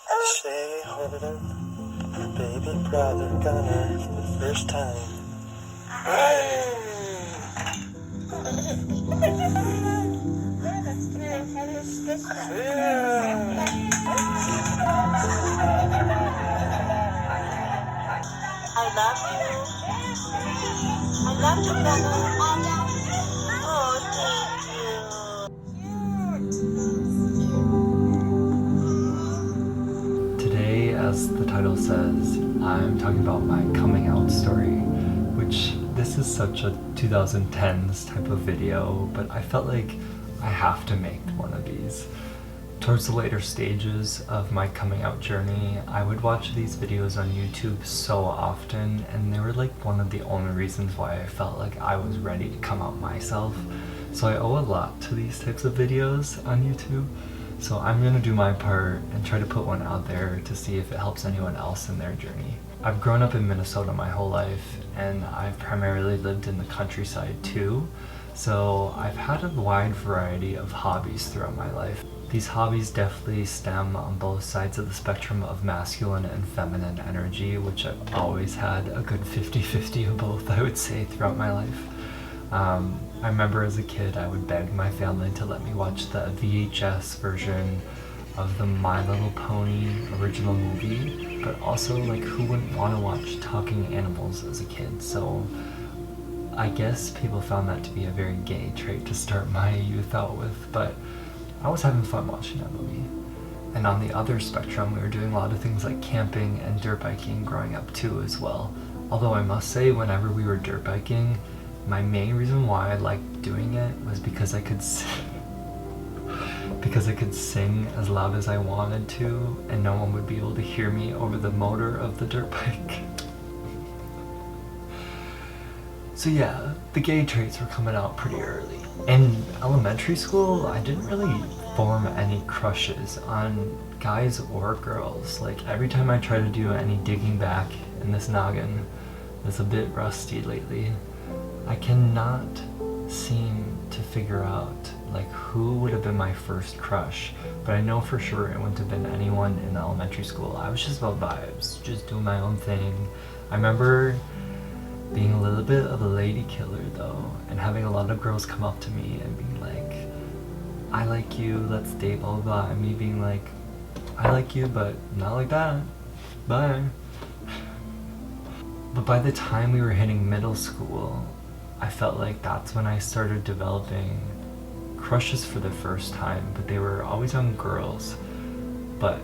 Stay holding, baby brother, gonna the first time. I love you. I love you, brother. Oh, thank you. Today, as the title says, I'm talking about my coming out story, which this is such a 2010s type of video, but I felt like I have to make one of these. Towards the later stages of my coming out journey, I would watch these videos on YouTube so often, and they were like one of the only reasons why I felt like I was ready to come out myself. So I owe a lot to these types of videos on YouTube. So I'm gonna do my part and try to put one out there to see if it helps anyone else in their journey. I've grown up in Minnesota my whole life, and I've primarily lived in the countryside too. So I've had a wide variety of hobbies throughout my life. These hobbies definitely stem on both sides of the spectrum of masculine and feminine energy, which I've always had a good 50-50 of both, I would say, throughout my life. I remember as a kid I would beg my family to let me watch the VHS version of the My Little Pony original movie, but also like who wouldn't want to watch talking animals as a kid? So I guess people found that to be a very gay trait to start my youth out with, but I was having fun watching that movie. And on the other spectrum, we were doing a lot of things like camping and dirt biking growing up too as well. Although I must say, whenever we were dirt biking, my main reason why I liked doing it was because I could sing as loud as I wanted to, and no one would be able to hear me over the motor of the dirt bike. So yeah, the gay traits were coming out pretty early. In elementary school, I didn't really form any crushes on guys or girls. Like every time I try to do any digging back in this noggin, it's a bit rusty lately. I cannot seem to figure out like who would have been my first crush, but I know for sure it wouldn't have been anyone in elementary school. I was just about vibes, just doing my own thing. I remember being a little bit of a lady killer though, and having a lot of girls come up to me and being like, I like you, let's date, blah blah blah, and me being like, I like you, but not like that, bye. But by the time we were hitting middle school, I felt like that's when I started developing crushes for the first time, but they were always on girls. But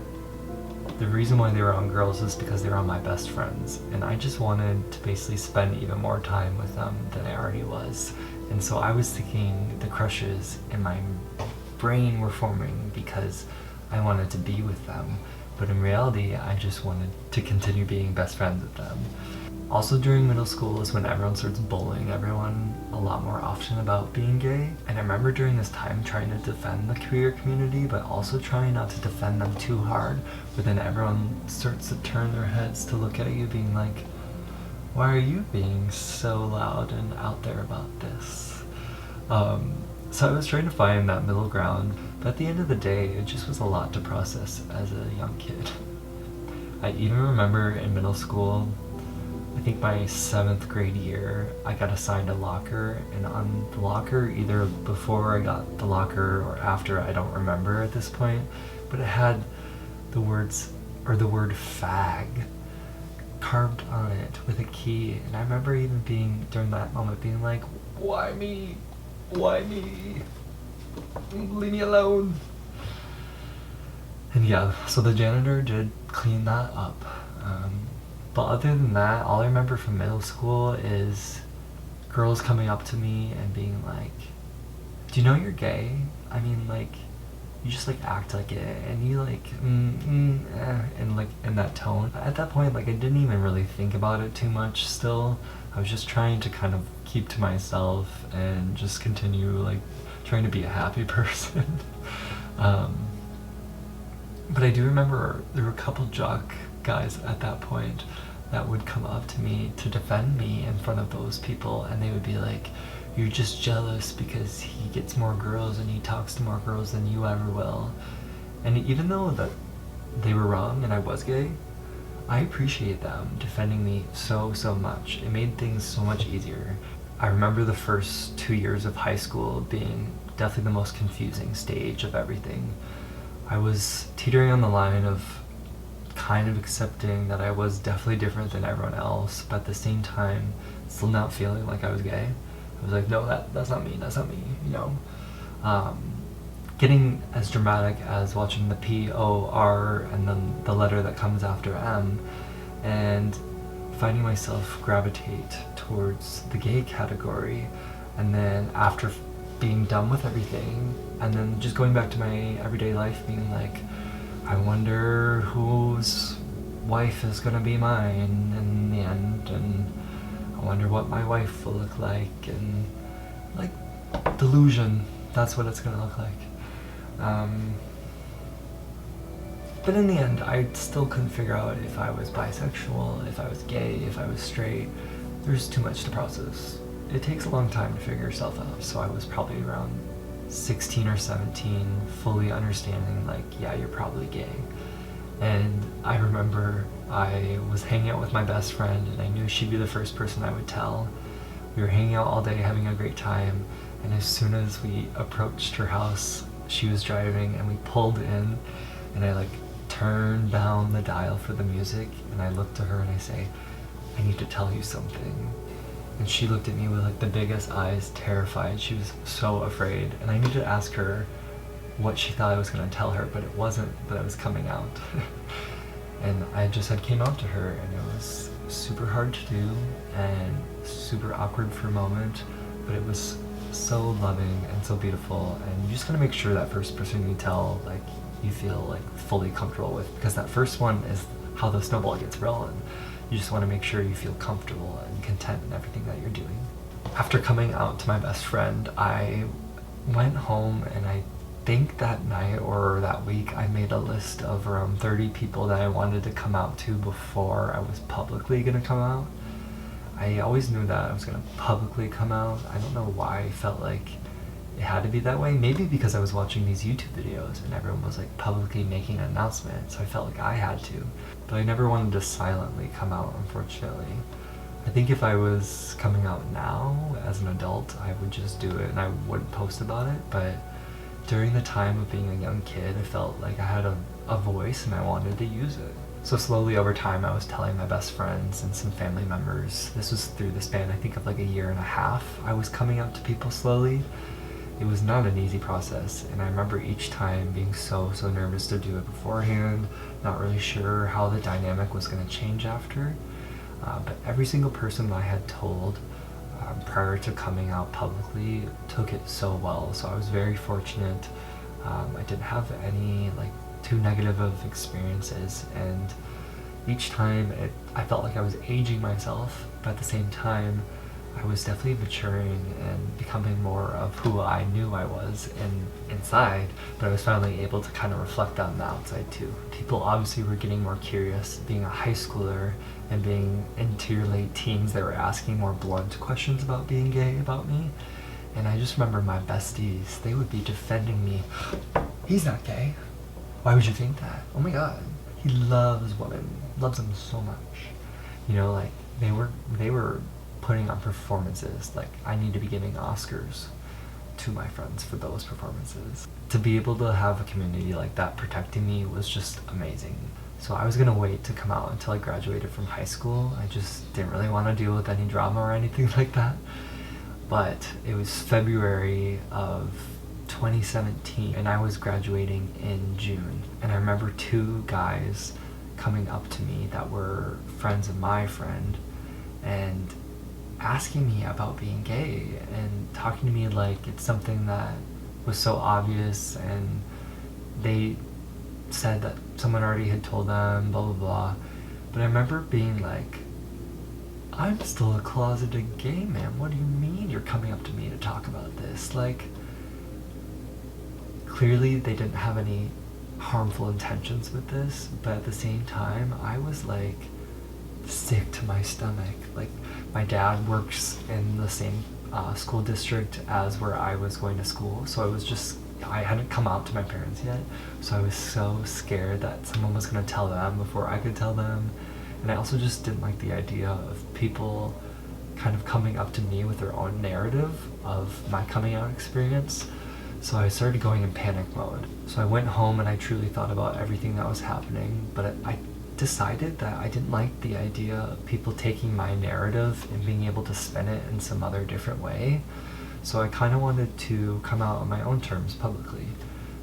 the reason why they were on girls is because they were on my best friends, and I just wanted to basically spend even more time with them than I already was. And so I was thinking the crushes in my brain were forming because I wanted to be with them, but in reality I just wanted to continue being best friends with them. Also during middle school is when everyone starts bullying everyone a lot more often about being gay, and I remember during this time trying to defend the queer community but also trying not to defend them too hard, but then everyone starts to turn their heads to look at you being like, why are you being so loud and out there about this? So I was trying to find that middle ground, but at the end of the day it just was a lot to process as a young kid. I even remember in middle school, I think my 7th grade year, I got assigned a locker, and on the locker, either before I got the locker or after, I don't remember at this point, but it had the words, or the word fag carved on it with a key, and I remember even being, during that moment, being like, why me? Why me? Leave me alone. And yeah, so the janitor did clean that up. But other than that, all I remember from middle school is girls coming up to me and being like, do you know you're gay? I mean, like, you just like act like it, and you like, and like in that tone. At that point, like I didn't even really think about it too much still. I was just trying to kind of keep to myself and just continue like trying to be a happy person. But I do remember there were a couple jock guys at that point that would come up to me to defend me in front of those people, and they would be like, you're just jealous because he gets more girls and he talks to more girls than you ever will. And even though that they were wrong and I was gay, I appreciate them defending me so much. It made things so much easier. I remember the first 2 years of high school being definitely the most confusing stage of everything. I was teetering on the line of kind of accepting that I was definitely different than everyone else, but at the same time still not feeling like I was gay. I was like, no, that's not me, you know. Getting as dramatic as watching the P-O-R and then the letter that comes after M, and finding myself gravitate towards the gay category, and then after being done with everything, and then just going back to my everyday life being like, I wonder whose wife is gonna be mine in the end, and I wonder what my wife will look like, and like, delusion, that's what it's gonna look like. But in the end, I still couldn't figure out if I was bisexual, if I was gay, if I was straight. There's too much to process. It takes a long time to figure yourself out, so I was probably around 16 or 17, fully understanding, like, yeah, you're probably gay. And I remember I was hanging out with my best friend, and I knew she'd be the first person I would tell. We were hanging out all day, having a great time, and as soon as we approached her house, she was driving, and we pulled in, and I, like, turned down the dial for the music, and I looked to her and I say, I need to tell you something. And she looked at me with, like, the biggest eyes, terrified. She was so afraid, and I needed to ask her what she thought I was going to tell her, but it wasn't that I was coming out. And I just came out to her, and it was super hard to do and super awkward for a moment, but it was so loving and so beautiful. And you just gotta make sure that first person you tell, like, you feel like fully comfortable with, because that first one is how the snowball gets rolling. You just want to make sure you feel comfortable and content in everything that you're doing. After coming out to my best friend, I went home, and I think that night or that week I made a list of around 30 people that I wanted to come out to before I was publicly gonna come out. I always knew that I was gonna publicly come out. I don't know why I felt like it had to be that way. Maybe because I was watching these YouTube videos and everyone was like publicly making an announcement, so I felt like I had to. But I never wanted to silently come out, unfortunately. I think if I was coming out now as an adult, I would just do it and I wouldn't post about it. But during the time of being a young kid, I felt like I had a voice and I wanted to use it. So slowly over time, I was telling my best friends and some family members. This was through the span, I think, of like a year and a half. I was coming out to people slowly. It was not an easy process, and I remember each time being so nervous to do it beforehand, not really sure how the dynamic was going to change after. But every single person that I had told prior to coming out publicly took it so well, so I was very fortunate. I didn't have any like too negative of experiences, and each time I felt like I was aging myself, but at the same time I was definitely maturing and becoming more of who I knew I was inside, but I was finally able to kind of reflect on the outside too. People obviously were getting more curious. Being a high schooler and being into your late teens, they were asking more blunt questions about being gay about me. And I just remember my besties, they would be defending me. He's not gay. Why would you think that? Oh my god. He loves women, loves them so much. You know, like they were putting on performances. Like, I need to be giving Oscars to my friends for those performances. To be able to have a community like that protecting me was just amazing. So I was gonna wait to come out until I graduated from high school. I just didn't really want to deal with any drama or anything like that. But it was February of 2017 and I was graduating in June. And I remember two guys coming up to me that were friends of my friend and asking me about being gay and talking to me like it's something that was so obvious, and they said that someone already had told them, blah blah blah. But I remember being like, I'm still a closeted gay man. What do you mean you're coming up to me to talk about this? Like, clearly they didn't have any harmful intentions with this, but at the same time I was like sick to my stomach. Like, my dad works in the same school district as where I was going to school, so I was just I hadn't come out to my parents yet, so I was so scared that someone was going to tell them before I could tell them. And I also just didn't like the idea of people kind of coming up to me with their own narrative of my coming out experience. So I started going in panic mode. So I went home and I truly thought about everything that was happening, but I decided that I didn't like the idea of people taking my narrative and being able to spin it in some other different way. So I kind of wanted to come out on my own terms publicly.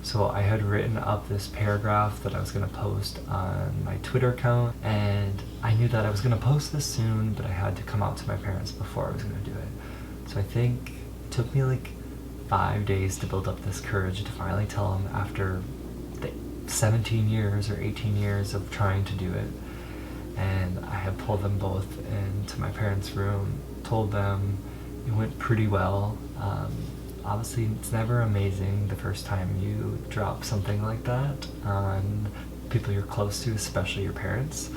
So I had written up this paragraph that I was going to post on my Twitter account, and I knew that I was going to post this soon, but I had to come out to my parents before I was going to do it. So I think it took me like 5 days to build up this courage to finally tell them after the 17 years or 18 years of trying to do it. And I had pulled them both into my parents' room, told them it went pretty well. Obviously, it's never amazing the first time you drop something like that on people you're close to, especially your parents.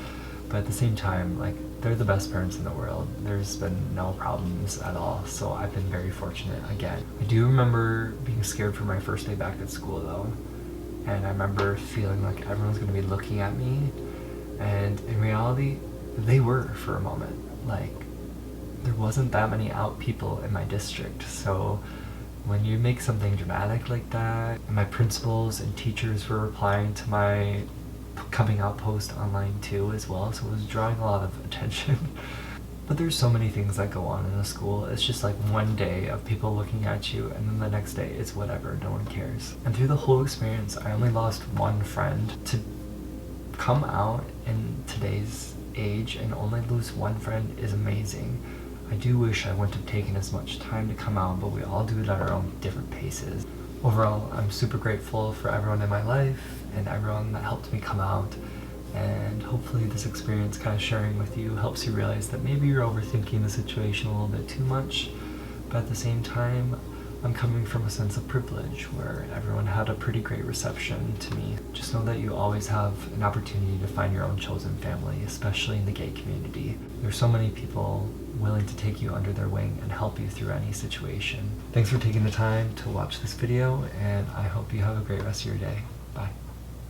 But at the same time, like, they're the best parents in the world. There's been no problems at all, so I've been very fortunate again. I do remember being scared for my first day back at school though, and I remember feeling like everyone's gonna be looking at me, and in reality, they were for a moment. Like, there wasn't that many out people in my district, so when you make something dramatic like that, and my principals and teachers were replying to my coming out post online too as well, so it was drawing a lot of attention. But there's so many things that go on in a school. It's just like one day of people looking at you, and then the next day it's whatever, no one cares. And through the whole experience, I only lost one friend. To come out in today's age and only lose one friend is amazing. I do wish I wouldn't have taken as much time to come out, but we all do it at our own different paces. Overall, I'm super grateful for everyone in my life and everyone that helped me come out, and hopefully this experience kind of sharing with you helps you realize that maybe you're overthinking the situation a little bit too much, but at the same time, I'm coming from a sense of privilege where everyone had a pretty great reception to me. Just know that you always have an opportunity to find your own chosen family, especially in the gay community. There's so many people willing to take you under their wing and help you through any situation. Thanks for taking the time to watch this video, and I hope you have a great rest of your day. Bye.